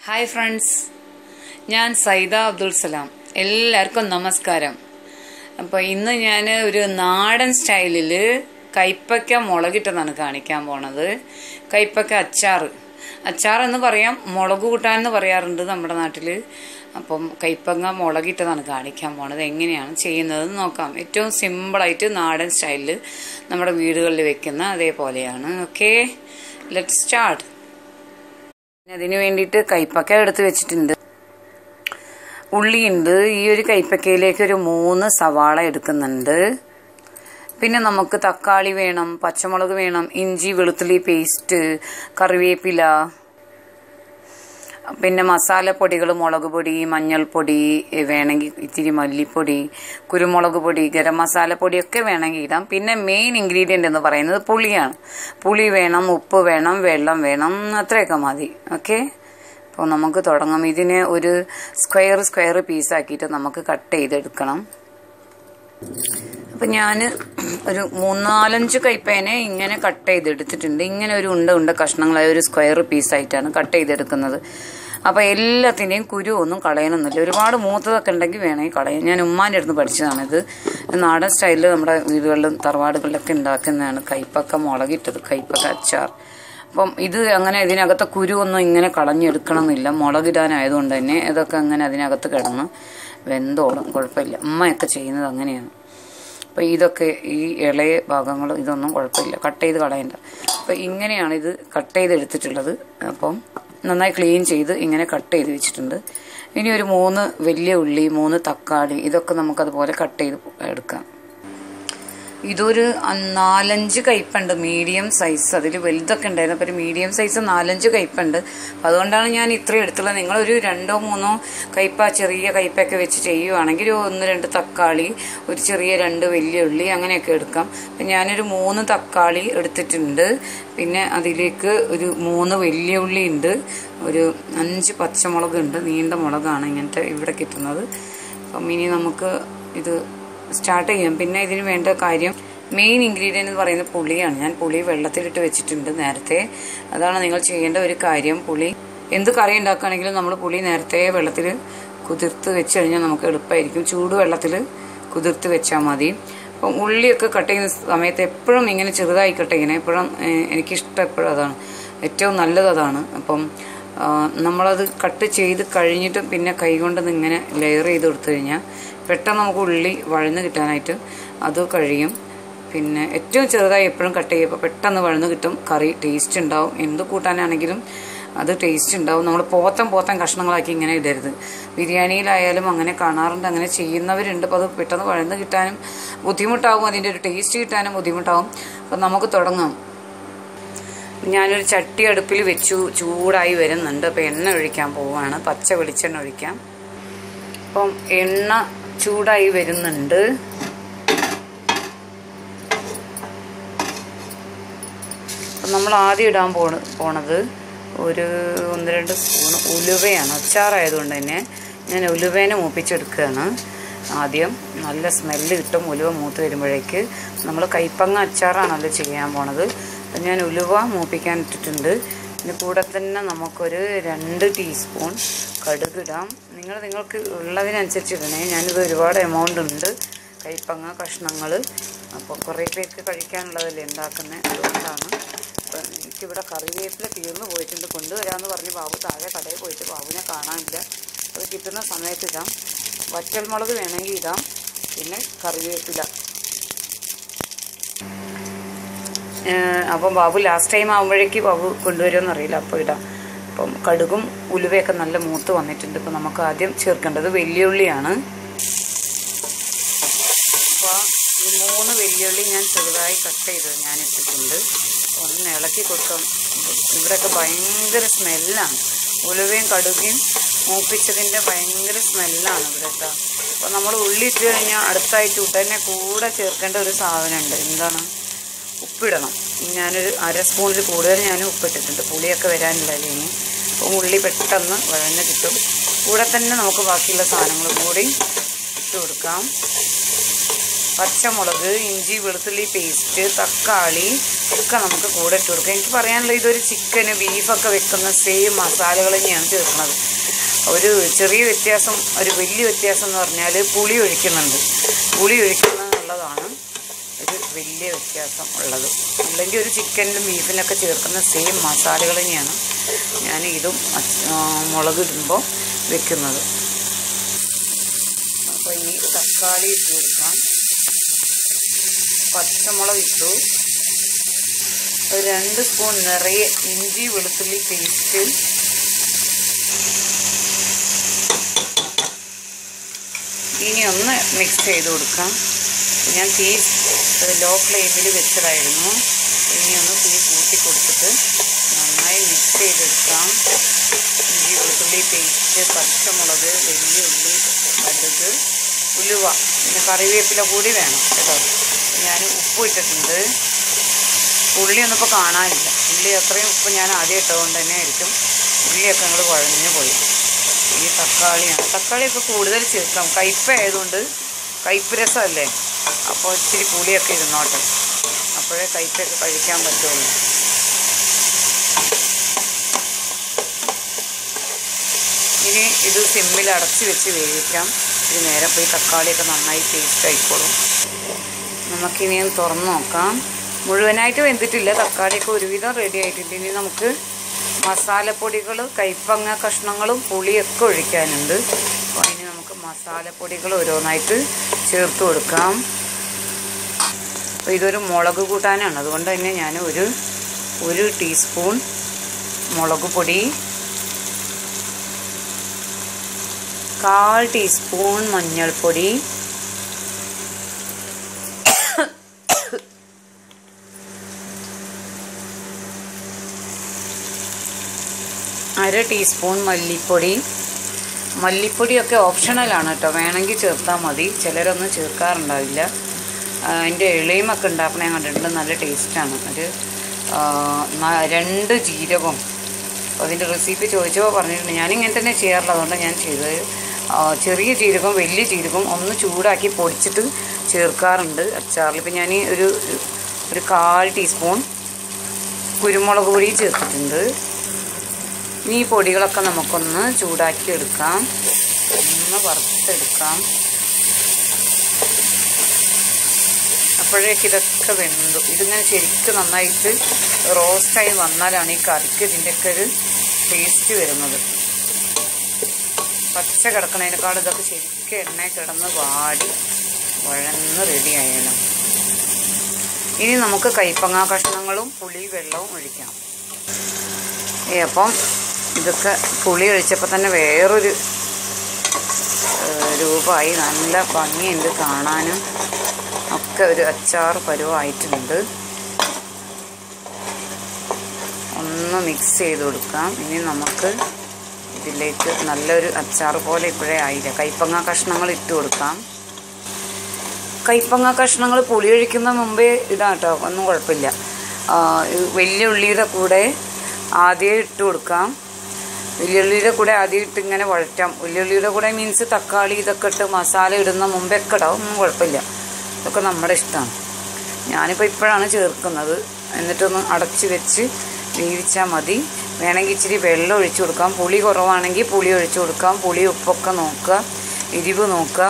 Hi friends, ഞാൻ സൈദ അബ്ദുൽ സലാം. എല്ലാവർക്കും നമസ്കാരം. അപ്പോൾ ഇന്ന് ഞാൻ ഒരു നാടൻ സ്റ്റൈലിൽ കൈപ്പക്ക മുളകിട്ടതാണ് കാണിക്കാൻ പോണത്. കൈപ്പക്ക അച്ചാർ എന്ന് പറയാം, മുളക് കൂട്ടാൻ എന്ന് പറയാറുണ്ട് നമ്മുടെ നാട്ടിൽ. അപ്പം കൈപ്പങ്ങ മുളകിട്ടതാണ് കാണിക്കാൻ പോണത്. എങ്ങനെയാണ് ചെയ്യുന്നതെന്ന് നോക്കാം. ഏറ്റവും സിമ്പിളായിട്ട് നാടൻ സ്റ്റൈലിൽ നമ്മുടെ വീടുകളിൽ വെക്കുന്ന അതേപോലെയാണ്. Okay, let start. അതിന് വേണ്ടിയിട്ട് കൈപ്പക്ക എടുത്ത് വെച്ചിട്ടുണ്ട്, ഉള്ളിയുണ്ട്. ഈ ഒരു കൈപ്പക്കയിലേക്ക് ഒരു 3 സവാള എടുക്കുന്നുണ്ട്. പിന്നെ നമുക്ക് തക്കാളി വേണം, പച്ചമുളക് വേണം, ഇഞ്ചി വെളുത്തുള്ളി പേസ്റ്റ്, കറിവേപ്പില, പിന്നെ മസാലപ്പൊടികൾ, മുളക് പൊടി, മഞ്ഞൾപ്പൊടി വേണമെങ്കിൽ ഇത്തിരി മല്ലിപ്പൊടി, കുരുമുളക് പൊടി, ഗരം മസാലപ്പൊടിയൊക്കെ വേണമെങ്കിൽ ഇടാം. പിന്നെ മെയിൻ ഇൻഗ്രീഡിയൻ്റ് എന്ന് പറയുന്നത് പുളിയാണ്. പുളി വേണം, ഉപ്പ് വേണം, വെള്ളം വേണം, അത്രയൊക്കെ മതി. ഓക്കെ, അപ്പോൾ നമുക്ക് തുടങ്ങാം. ഇതിനെ ഒരു സ്ക്വയർ പീസാക്കിയിട്ട് നമുക്ക് കട്ട് ചെയ്തെടുക്കണം. അപ്പം ഞാൻ ഒരു 3-4 കൈപ്പേനെ ഇങ്ങനെ കട്ട് ചെയ്തെടുത്തിട്ടുണ്ട്. ഇങ്ങനെ ഒരു ഉണ്ട കഷ്ണങ്ങളായ ഒരു സ്ക്വയർ പീസായിട്ടാണ് കട്ട് ചെയ്തെടുക്കുന്നത്. അപ്പോൾ എല്ലാത്തിൻ്റെയും കുരു ഒന്നും കളയണമെന്നില്ല. ഒരുപാട് മൂത്തതൊക്കെ ഉണ്ടെങ്കിൽ വേണമെങ്കിൽ കളയാം. ഞാൻ ഉമ്മാൻ്റെ അടുത്ത് പഠിച്ചതാണിത്. നാടൻ സ്റ്റൈലിൽ നമ്മുടെ വീടുകളിലും തറവാടുകളിലൊക്കെ ഉണ്ടാക്കുന്നതാണ് കൈപ്പക്ക മുളകിട്ടത്, കൈപ്പക്ക അച്ചാർ. അപ്പം ഇത് അങ്ങനെ ഇതിനകത്തെ കുരു ഒന്നും ഇങ്ങനെ കളഞ്ഞെടുക്കണമെന്നില്ല. മുളകിടാനായതുകൊണ്ട് തന്നെ ഇതൊക്കെ അങ്ങനെ അതിനകത്ത് കിടന്ന് വെന്തോളും, കുഴപ്പമില്ല. ഉമ്മയൊക്കെ ചെയ്യുന്നത് അങ്ങനെയാണ്. അപ്പോൾ ഇതൊക്കെ ഈ ഇളയ ഭാഗങ്ങൾ ഇതൊന്നും കുഴപ്പമില്ല, കട്ട് ചെയ്ത് കളയണ്ട. അപ്പോൾ ഇങ്ങനെയാണ് ഇത് കട്ട് ചെയ്തെടുത്തിട്ടുള്ളത്. അപ്പം നന്നായി ക്ലീൻ ചെയ്ത് ഇങ്ങനെ കട്ട് ചെയ്ത് വെച്ചിട്ടുണ്ട്. ഇനി ഒരു 3 വലിയ ഉള്ളി, 3 തക്കാളി, ഇതൊക്കെ നമുക്കതുപോലെ കട്ട് ചെയ്ത് എടുക്കാം. ഇതൊരു 4-5 കയ്പുണ്ട്, മീഡിയം സൈസ്. അതിൽ വലുതൊക്കെ ഉണ്ടായിരുന്നു. അപ്പോൾ ഒരു മീഡിയം സൈസ് 4-5 കയ്പുണ്ട്. അതുകൊണ്ടാണ് ഞാൻ ഇത്രയും എടുത്തുള്ളത്. നിങ്ങളൊരു 2-3 കയ്പ, ചെറിയ കയ്പൊക്കെ വെച്ച് ചെയ്യുവാണെങ്കിൽ ഒരു 1-2 തക്കാളി, ഒരു ചെറിയ 2 വലിയ ഉള്ളി, അങ്ങനെയൊക്കെ എടുക്കാം. അപ്പം ഞാനൊരു 3 തക്കാളി എടുത്തിട്ടുണ്ട്. പിന്നെ അതിലേക്ക് ഒരു 3 വലിയ ഉള്ളി ഉണ്ട്, ഒരു 5 പച്ചമുളക് ഉണ്ട്. നീണ്ട മുളകാണ് ഇങ്ങനത്തെ ഇവിടെ കിട്ടുന്നത്. അപ്പം ഇനി നമുക്ക് ഇത് സ്റ്റാർട്ട് ചെയ്യാം. പിന്നെ ഇതിന് വേണ്ട കാര്യം, മെയിൻ ഇൻഗ്രീഡിയൻ്റ് എന്ന് പറയുന്നത് പുളിയാണ്. ഞാൻ പുളി വെള്ളത്തിലിട്ട് വെച്ചിട്ടുണ്ട് നേരത്തെ. അതാണ് നിങ്ങൾ ചെയ്യേണ്ട ഒരു കാര്യം. പുളി എന്ത് കറി ഉണ്ടാക്കുകയാണെങ്കിലും നമ്മൾ പുളി നേരത്തെ വെള്ളത്തിൽ കുതിർത്ത് വെച്ച് കഴിഞ്ഞാൽ നമുക്ക് എളുപ്പമായിരിക്കും. ചൂടുവെള്ളത്തിൽ കുതിർത്ത് വെച്ചാൽ മതി. അപ്പം ഉള്ളിയൊക്കെ കട്ട് ചെയ്യുന്ന സമയത്ത് എപ്പോഴും ഇങ്ങനെ ചെറുതായി കട്ട് ചെയ്യണം. എപ്പോഴും എനിക്കിഷ്ടം എപ്പോഴും അതാണ്, ഏറ്റവും നല്ലത് അതാണ്. അപ്പം നമ്മളത് കട്ട് ചെയ്ത് കഴിഞ്ഞിട്ട് പിന്നെ കൈകൊണ്ട് ഇങ്ങനെ ലെയർ ചെയ്ത് കൊടുത്തു കഴിഞ്ഞാൽ പെട്ടെന്ന് നമുക്ക് ഉള്ളി വഴന്ന് കിട്ടാനായിട്ട് അത് കഴിയും. പിന്നെ ഏറ്റവും ചെറുതായി എപ്പോഴും കട്ട് ചെയ്യുമ്പോൾ പെട്ടെന്ന് വഴന്ന് കിട്ടും. കറി ടേസ്റ്റ് ഉണ്ടാവും. എന്ത് കൂട്ടാനാണെങ്കിലും അത് ടേസ്റ്റ് ഉണ്ടാവും. നമ്മൾ പോത്തൻ കഷ്ണങ്ങളാക്കി ഇങ്ങനെ ഇടരുത്. ബിരിയാണിയിലായാലും അങ്ങനെ കാണാറുണ്ട്, അങ്ങനെ ചെയ്യുന്നവരുണ്ട്. അപ്പോൾ അത് പെട്ടെന്ന് വഴന്ന് കിട്ടാനും ബുദ്ധിമുട്ടാവും, അതിൻ്റെ ഒരു ടേസ്റ്റ് കിട്ടാനും ബുദ്ധിമുട്ടാവും. അപ്പം നമുക്ക് തുടങ്ങാം. ഞാനൊരു ചട്ടി അടുപ്പിൽ വെച്ചു, ചൂടായി വരുന്നുണ്ട്. അപ്പോൾ എണ്ണ ഒഴിക്കാൻ പോവുകയാണ്. പച്ച വെളിച്ചെണ്ണ ഒഴിക്കാം. അപ്പം എണ്ണ ചൂടായി വരുന്നുണ്ട്. അപ്പം നമ്മൾ ആദ്യം ഇടാൻ പോണത് ഒരു 1-2 സ്പൂൺ ഉലുവയാണ്. അച്ചാറായതുകൊണ്ട് തന്നെ ഞാൻ ഉലുവേനെ മൂപ്പിച്ചെടുക്കുകയാണ്. ആദ്യം നല്ല സ്മെല്ല് കിട്ടും ഉലുവ മൂത്ത് വരുമ്പോഴേക്ക്. നമ്മൾ കൈപ്പങ്ങ അച്ചാറാണല്ലോ ചെയ്യാൻ പോണത്. അപ്പം ഞാൻ ഉലുവ മൂപ്പിക്കാൻ ഇട്ടിട്ടുണ്ട്. ഇതിന് കൂടെ തന്നെ നമുക്കൊരു 2 ടീസ്പൂൺ കടുകിടാം. നിങ്ങൾക്ക് ഉള്ളതിനനുസരിച്ച് ഇടണേ. ഞാനിത് ഒരുപാട് എമൗണ്ട് ഉണ്ട് കൈപ്പങ്ങ കഷ്ണങ്ങൾ. അപ്പോൾ കുറേ പേർക്ക് കഴിക്കാനുള്ളതല്ലേ ഉണ്ടാക്കുന്നത്, അതുകൊണ്ടാണ്. അപ്പം എനിക്കിവിടെ കറിവേപ്പില തീർന്നു പോയിട്ടുണ്ട്. കൊണ്ടുവരാമെന്ന് പറഞ്ഞ് ബാബു താഴെ കടയിൽ പോയിട്ട് ബാബുവിനെ കാണാനില്ല. അത് കിട്ടുന്ന സമയത്ത് ഇടാം. വറ്റൽമുളക് വേണമെങ്കിൽ ഇടാം. പിന്നെ കറിവേപ്പില. അപ്പം ബാബു ലാസ്റ്റ് ടൈം ആകുമ്പോഴേക്ക് ബാബു കൊണ്ടുവരുമെന്ന് അറിയില്ല, അപ്പോൾ ഇടാം. അപ്പം കടുകും ഉലുവയൊക്കെ നല്ല മൂത്ത് വന്നിട്ടുണ്ട്. ഇപ്പം നമുക്ക് ആദ്യം ചേർക്കേണ്ടത് വെല്ലുള്ളിയാണ്. അപ്പോൾ ഈ 3 വെല്ലുള്ളി ഞാൻ ചെറുതായി കട്ട് ചെയ്തത് ഞാൻ ഇട്ടിട്ടുണ്ട്. ഒന്ന് ഇളക്കി കൊടുക്കാം. ഇവിടെയൊക്കെ ഭയങ്കര സ്മെല്ലാണ്. ഉലുവയും കടുകയും മൂപ്പിച്ചതിൻ്റെ ഭയങ്കര സ്മെല്ലാണ് ഇവിടെ കേട്ടോ. അപ്പോൾ നമ്മൾ ഉള്ളി ഇട്ട് കഴിഞ്ഞാൽ അടുത്തായിട്ട് ഉടനെ കൂടെ ചേർക്കേണ്ട ഒരു സാധനമുണ്ട്. എന്താണ്? ഉപ്പിടണം. ഞാനൊരു 1/2 സ്പൂണിൽ കൂടുതൽ ഞാൻ ഉപ്പിട്ടിട്ടുണ്ട്, പുളിയൊക്കെ വരാനില്ല ഇനി. അപ്പം ഉള്ളി പെട്ടെന്ന് വഴഞ്ഞ് കിട്ടും. കൂടെ തന്നെ നമുക്ക് ബാക്കിയുള്ള സാധനങ്ങളും കൂടി ഇട്ട് കൊടുക്കാം. പച്ചമുളക്, ഇഞ്ചി വെളുത്തുള്ളി പേസ്റ്റ്, തക്കാളി ഒക്കെ നമുക്ക് കൂടെ ഇട്ട് കൊടുക്കാം. എനിക്ക് പറയാനുള്ളത് ഇതൊരു ചിക്കന് ബീഫൊക്കെ വെക്കുന്ന സെയിം മസാലകൾ തന്നെയാണ് ചേർക്കുന്നത്. ഒരു ചെറിയ വ്യത്യാസം, ഒരു വലിയ വ്യത്യാസം എന്ന് പറഞ്ഞാൽ പുളി ഒഴിക്കുന്നുണ്ട്. പുളി ഒഴിക്കുന്നുള്ളതാണ് ഒരു വലിയ വ്യത്യാസം ഉള്ളത്. അല്ലെങ്കിൽ ഒരു ചിക്കനിലും ബീഫിനൊക്കെ ചേർക്കുന്ന സെയിം മസാലകൾ തന്നെയാണ് ഞാൻ ഇതും മുളക് ഇടുമ്പോൾ വെക്കുന്നത്. അപ്പോൾ ഇനി തക്കാളി ഇട്ട് കൊടുക്കാം. പച്ചമുളക് ഇട്ടു. 2 സ്പൂൺ നിറയെ ഇഞ്ചി വെളുത്തുള്ളി പേസ്റ്റ്, ഇനി ഒന്ന് മിക്സ് ചെയ്ത് കൊടുക്കാം. ഞാൻ തീ ലോ ഫ്ലെയിമിൽ വെച്ചതായിരുന്നു. ഇനി ഒന്ന് തീ കൂട്ടി കൊടുത്തിട്ട് നന്നായി മിക്സ് ചെയ്തെടുക്കാം. ഇഞ്ചി വെളുത്തുള്ളി പേസ്റ്റ്, പച്ചമുളക്, വലിയ ഉള്ളി, കടുക്, ഉലുവ, പിന്നെ കറിവേപ്പില കൂടി വേണം കേട്ടോ. ഞാൻ ഉപ്പ് ഇട്ടിട്ടുണ്ട്. ഉള്ളിയൊന്നും ഇപ്പോൾ കാണാനില്ല. ഉള്ളി അത്രയും ഉപ്പ് ഞാൻ ആദ്യം ഇട്ടതുകൊണ്ട് തന്നെ ആയിരിക്കും ഉള്ളിയൊക്കെ ഞങ്ങൾ കുഴഞ്ഞു പോയി. ഈ തക്കാളിയാണ്. തക്കാളിയൊക്കെ കൂടുതൽ ചേർക്കാം. കയ്പ ആയതുകൊണ്ട്, കയ്പ് രസമല്ലേ, അപ്പോൾ ഇച്ചിരി പുളിയൊക്കെ ഇരുന്നോട്ടെ, അപ്പോഴേ കയ്പൊക്കെ കഴിക്കാൻ പറ്റുള്ളൂ. ഇനി ഇത് സിമ്മിൽ അടച്ച് വെച്ച് വേവിക്കാം. ഇത് നേരം പോയി തക്കാളിയൊക്കെ നന്നായി പേസ്റ്റ് ആയിക്കോളും. നമുക്കിനിയും തുറന്ന് നോക്കാം. മുഴുവനായിട്ട് വെന്തിട്ടില്ല, തക്കാളിയൊക്കെ ഒരുവിധം റെഡി ആയിട്ടുണ്ട്. ഇനി നമുക്ക് മസാലപ്പൊടികൾ, കൈപ്പങ്ങ കഷ്ണങ്ങളും പുളിയൊക്കെ ഒഴിക്കാനുണ്ട്. അപ്പോൾ ഇനി നമുക്ക് മസാലപ്പൊടികൾ ഓരോന്നായിട്ട് ചേർത്ത് കൊടുക്കാം. അപ്പോൾ ഇതൊരു മുളക് കൂട്ടാനാണ്, അതുകൊണ്ട് തന്നെ ഞാൻ ഒരു ടീസ്പൂൺ മുളക് പൊടി, 1/4 ടീസ്പൂൺ മഞ്ഞൾപ്പൊടി, 1/2 ടീസ്പൂൺ മല്ലിപ്പൊടി. മല്ലിപ്പൊടിയൊക്കെ ഓപ്ഷണലാണ് കേട്ടോ, വേണമെങ്കിൽ ചേർത്താൽ മതി. ചിലരൊന്നും ചേർക്കാറുണ്ടാവില്ല. അതിൻ്റെ ഇളയുമൊക്കെ ഉണ്ടാക്കണേ കണ്ടിട്ടുണ്ട്, നല്ല ടേസ്റ്റാണ്. ഒരു 2 ജീരകം. അപ്പോൾ അതിൻ്റെ റെസിപ്പി ചോദിച്ചപ്പോൾ പറഞ്ഞിട്ടുണ്ട്. ഞാനിങ്ങനെ തന്നെ ചെയ്യാറുള്ളത്, അതുകൊണ്ടാണ് ഞാൻ ചെയ്തത്. ചെറിയ ജീരകം, വലിയ ജീരകം ഒന്ന് ചൂടാക്കി പൊടിച്ചിട്ട് ചേർക്കാറുണ്ട് അച്ചാറിൽ. ഇപ്പം ഞാൻ ഒരു 1/4 ടീസ്പൂൺ കുരുമുളക് പൊടി ചേർത്തിട്ടുണ്ട്. ഇനി ഈ പൊടികളൊക്കെ നമുക്കൊന്ന് ചൂടാക്കി എടുക്കാം, ഒന്ന് വറുത്തെടുക്കാം. അപ്പോഴേക്ക് ഇതൊക്കെ വെന്തു. ഇതിങ്ങനെ ശരിക്കും നന്നായിട്ട് റോസ്റ്റായി വന്നാലാണ് ഈ കറിക്ക് ഇതിൻ്റെയൊക്കെ ഒരു ടേസ്റ്റ് വരുന്നത്. പച്ച കിടക്കണതിനേക്കാൾ ഇതൊക്കെ ശരിക്കും എണ്ണയിൽ കിടന്ന് വാടി വഴന്ന് റെഡി ആയാലും. ഇനി നമുക്ക് കൈപ്പങ്ങ കഷ്ണങ്ങളും പുളി വെള്ളവും ഒഴിക്കാം. അപ്പം ഇതൊക്കെ പുളി ഒഴിച്ചപ്പോൾ തന്നെ വേറൊരു രൂപമായി, നല്ല ഭംഗിയുണ്ട് കാണാനും ഒക്കെ. ഒരു അച്ചാർ പരുവായിട്ടുണ്ട്. ഒന്ന് മിക്സ് ചെയ്ത് കൊടുക്കാം. ഇനി നമുക്ക് ഇതിലേക്ക് നല്ലൊരു അച്ചാർ പോലെ ഇപ്പോഴേ ആയില്ല. കൈപ്പങ്ങ കഷ്ണങ്ങൾ ഇട്ട് കൊടുക്കാം. കൈപ്പങ്ങ കഷ്ണങ്ങൾ പുളി ഒഴിക്കുന്ന മുമ്പേ ഇടാം കേട്ടോ, ഒന്നും കുഴപ്പമില്ല. വലിയ ഉള്ളിയുടെ കൂടെ ആദ്യം ഇട്ട് കൊടുക്കാം. വലിയുള്ളിയുടെ കൂടെ ആദ്യം ഇട്ട് ഇങ്ങനെ വഴറ്റാം. വലിയുള്ളിയുടെ കൂടെ മീൻസ് തക്കാളി ഇതൊക്കെ ഇട്ട് മസാല ഇടുന്ന മുമ്പൊക്കെ ഇടാം, ഒന്നും കുഴപ്പമില്ല. ഇതൊക്കെ നമ്മുടെ ഇഷ്ടമാണ്. ഞാനിപ്പോൾ ഇപ്പോഴാണ് ചേർക്കുന്നത്. എന്നിട്ടൊന്ന് അടച്ച് വെച്ച് വേവിച്ചാൽ മതി. വേണമെങ്കിൽ ഇച്ചിരി വെള്ളം ഒഴിച്ചു കൊടുക്കാം. പുളി കുറവാണെങ്കിൽ പുളി ഒഴിച്ചു കൊടുക്കാം. പുളി ഉപ്പൊക്കെ നോക്കുക, എരിവ് നോക്കുക.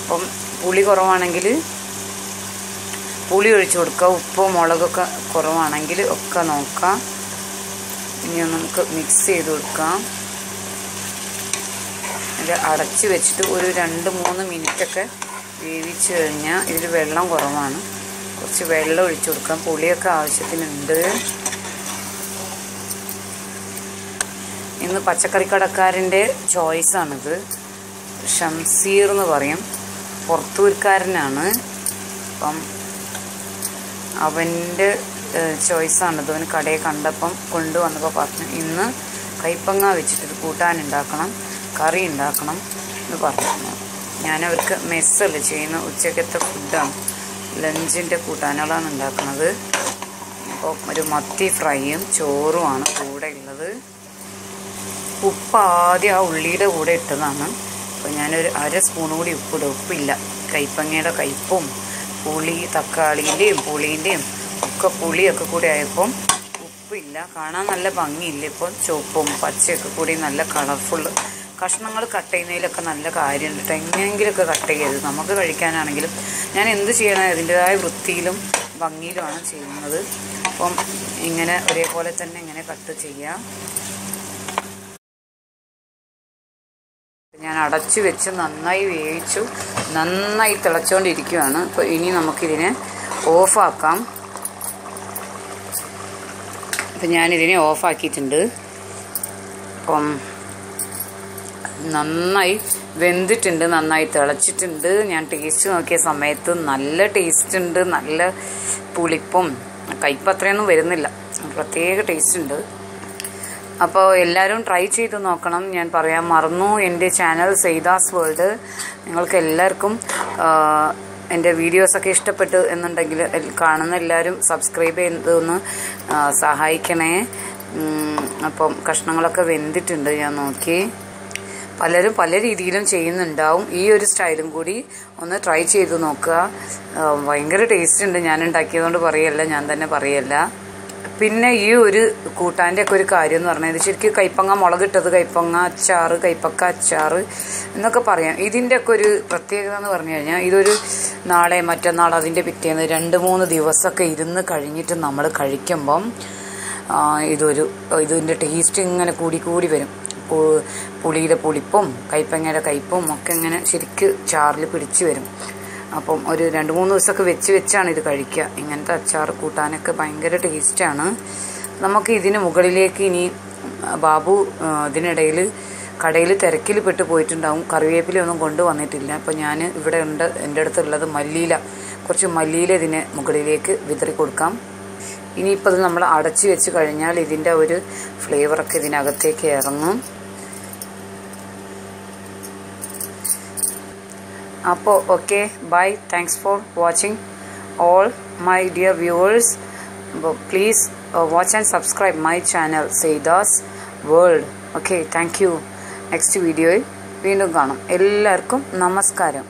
അപ്പം പുളി കുറവാണെങ്കിൽ പുളി ഒഴിച്ചു കൊടുക്കുക. ഉപ്പ് മുളകൊക്കെ കുറവാണെങ്കിൽ ഒക്കെ നോക്കാം. ഇനി നമുക്ക് മിക്സ് ചെയ്ത് കൊടുക്കാം. ഇത് അടച്ച് വെച്ചിട്ട് ഒരു 2-3 മിനിറ്റൊക്കെ വേവിച്ച് കഴിഞ്ഞാൽ ഇതിൽ വെള്ളം കുറവാണ്. കുറച്ച് വെള്ളം ഒഴിച്ചു കൊടുക്കാം. പുളിയൊക്കെ ആവശ്യത്തിനുണ്ട്. ഇന്ന് പച്ചക്കറിക്കടക്കാരൻ്റെ ചോയ്സാണിത്. ഷംസീർ എന്ന് പറയും, പുറത്തൂർക്കാരനാണ്. അപ്പം അവൻ്റെ ചോയ്സാണിത്. അവന് കടയിൽ കണ്ടപ്പം കൊണ്ടുവന്നപ്പോൾ പറഞ്ഞു ഇന്ന് കൈപ്പങ്ങ വെച്ചിട്ടൊരു കൂട്ടാനുണ്ടാക്കണം, കറി ഉണ്ടാക്കണം എന്ന് പറഞ്ഞു. ഞാനവർക്ക് മെസ്സല്ല ചെയ്യുന്ന, ഉച്ചക്കത്തെ ഫുഡാണ്, ലഞ്ചിൻ്റെ കൂട്ടാനുകളാണ് ഉണ്ടാക്കുന്നത്. അപ്പോൾ ഒരു മത്തി ഫ്രൈയും ചോറുമാണ് കൂടെ ഉള്ളത്. ഉപ്പ് ആദ്യം ആ ഉള്ളിയുടെ കൂടെ ഇട്ടതാണ്. അപ്പോൾ ഞാനൊരു 1/2 സ്പൂൺ കൂടി ഉപ്പിടും. ഉപ്പില്ല, കൈപ്പങ്ങയുടെ കയ്പ്പും പുളി തക്കാളിൻ്റെയും പുളീൻ്റെയും ഒക്കെ പുളിയൊക്കെ കൂടി ആയപ്പം ഉപ്പില്ല, കാണാൻ നല്ല ഭംഗിയില്ല. ഇപ്പം ചുവപ്പും പച്ചയൊക്കെ കൂടി നല്ല കളർഫുള്ള്. കഷ്ണങ്ങൾ കട്ട് ചെയ്യുന്നതിലൊക്കെ നല്ല കാര്യമുണ്ട് കേട്ടോ. എങ്ങനെയെങ്കിലുമൊക്കെ കട്ട് ചെയ്യരുത്. നമുക്ക് കഴിക്കാനാണെങ്കിലും ഞാൻ എന്ത് ചെയ്യണം അതിൻ്റെതായ വൃത്തിയിലും ഭംഗിയിലുമാണ് ചെയ്യുന്നത്. അപ്പം ഇങ്ങനെ ഒരേപോലെ തന്നെ ഇങ്ങനെ കട്ട് ചെയ്യാം. ഞാൻ അടച്ചു വെച്ച് നന്നായി വേവിച്ചു, നന്നായി തിളച്ചുകൊണ്ടിരിക്കുകയാണ്. അപ്പോൾ ഇനി നമുക്കിതിനെ ഓഫാക്കാം. അപ്പം ഞാനിതിനെ ഓഫാക്കിയിട്ടുണ്ട്. അപ്പം നന്നായി വെന്തിട്ടുണ്ട്, നന്നായി തിളച്ചിട്ടുണ്ട്. ഞാൻ ടേസ്റ്റ് നോക്കിയ സമയത്ത് നല്ല ടേസ്റ്റ് ഉണ്ട്. നല്ല പുളിപ്പും കയ്പ്പ് അത്രയൊന്നും വരുന്നില്ല, പ്രത്യേക ടേസ്റ്റ് ഉണ്ട്. അപ്പോൾ എല്ലാവരും ട്രൈ ചെയ്ത് നോക്കണം. ഞാൻ പറയാൻ മറന്നു, എൻ്റെ ചാനൽ സെയ്ദാസ് വേൾഡ്. നിങ്ങൾക്ക് എല്ലാവർക്കും എൻ്റെ വീഡിയോസൊക്കെ ഇഷ്ടപ്പെട്ടു എന്നുണ്ടെങ്കിൽ കാണുന്ന എല്ലാവരും സബ്സ്ക്രൈബ് ചെയ്തൊന്ന് സഹായിക്കണേ. അപ്പം കഷ്ണങ്ങളൊക്കെ വെന്തിട്ടുണ്ട്, ഞാൻ നോക്കി. പലരും പല രീതിയിലും ചെയ്യുന്നുണ്ടാവും. ഈ ഒരു സ്റ്റൈലും കൂടി ഒന്ന് ട്രൈ ചെയ്ത് നോക്കുക. ഭയങ്കര ടേസ്റ്റ് ഉണ്ട്. ഞാൻ ഉണ്ടാക്കിയതുകൊണ്ട് പറയല്ല, ഞാൻ തന്നെ പറയല്ല. പിന്നെ ഈ ഒരു കൂട്ടാൻ്റെ ഒക്കെ ഒരു കാര്യം എന്ന് പറഞ്ഞാൽ ഇത് ശരിക്കും കൈപ്പങ്ങ മുളകിട്ടത്, കൈപ്പങ്ങ അച്ചാറ്, കൈപ്പക്ക അച്ചാറ് എന്നൊക്കെ പറയാം. ഇതിൻ്റെയൊക്കെ ഒരു പ്രത്യേകത എന്ന് പറഞ്ഞു കഴിഞ്ഞാൽ ഇതൊരു നാളെ മറ്റന്നാൾ അതിൻ്റെ പിറ്റേന്ന് 2-3 ദിവസമൊക്കെ ഇരുന്ന് കഴിഞ്ഞിട്ട് നമ്മൾ കഴിക്കുമ്പം ഇതിൻ്റെ ടേസ്റ്റ് ഇങ്ങനെ കൂടി വരും. പുളിയുടെ പുളിപ്പും കൈപ്പങ്ങയുടെ കയ്പും ഒക്കെ ഇങ്ങനെ ശരിക്ക് ചാറിൽ പിടിച്ച് വരും. അപ്പം ഒരു 2-3 ദിവസമൊക്കെ വെച്ചാണ് ഇത് കഴിക്കുക. ഇങ്ങനത്തെ അച്ചാർ കൂട്ടാനൊക്കെ ഭയങ്കര ടേസ്റ്റാണ്. നമുക്ക് ഇതിന് മുകളിലേക്ക് ഇനി ബാബു ഇതിനിടയിൽ കടയിൽ തിരക്കിൽ പെട്ട് പോയിട്ടുണ്ടാവും, കറിവേപ്പിലൊന്നും കൊണ്ടുവന്നിട്ടില്ല. അപ്പോൾ ഞാൻ ഇവിടെ ഉണ്ട്, എൻ്റെ അടുത്തുള്ളത് മല്ലിയില, കുറച്ച് മല്ലിയില ഇതിന് മുകളിലേക്ക് വിതറി കൊടുക്കാം. ഇനിയിപ്പോൾ ഇത് നമ്മൾ അടച്ചു വെച്ച് കഴിഞ്ഞാൽ ഇതിൻ്റെ ഒരു ഫ്ലേവറൊക്കെ ഇതിനകത്തേക്ക് ഇറങ്ങും. അപ്പോൾ okay, bye. Thanks for watching all my dear viewers. Please watch and subscribe my channel Seydaz World. Okay, thank you. Next വീഡിയോയിൽ വീണ്ടും കാണാം. എല്ലാവർക്കും നമസ്കാരം.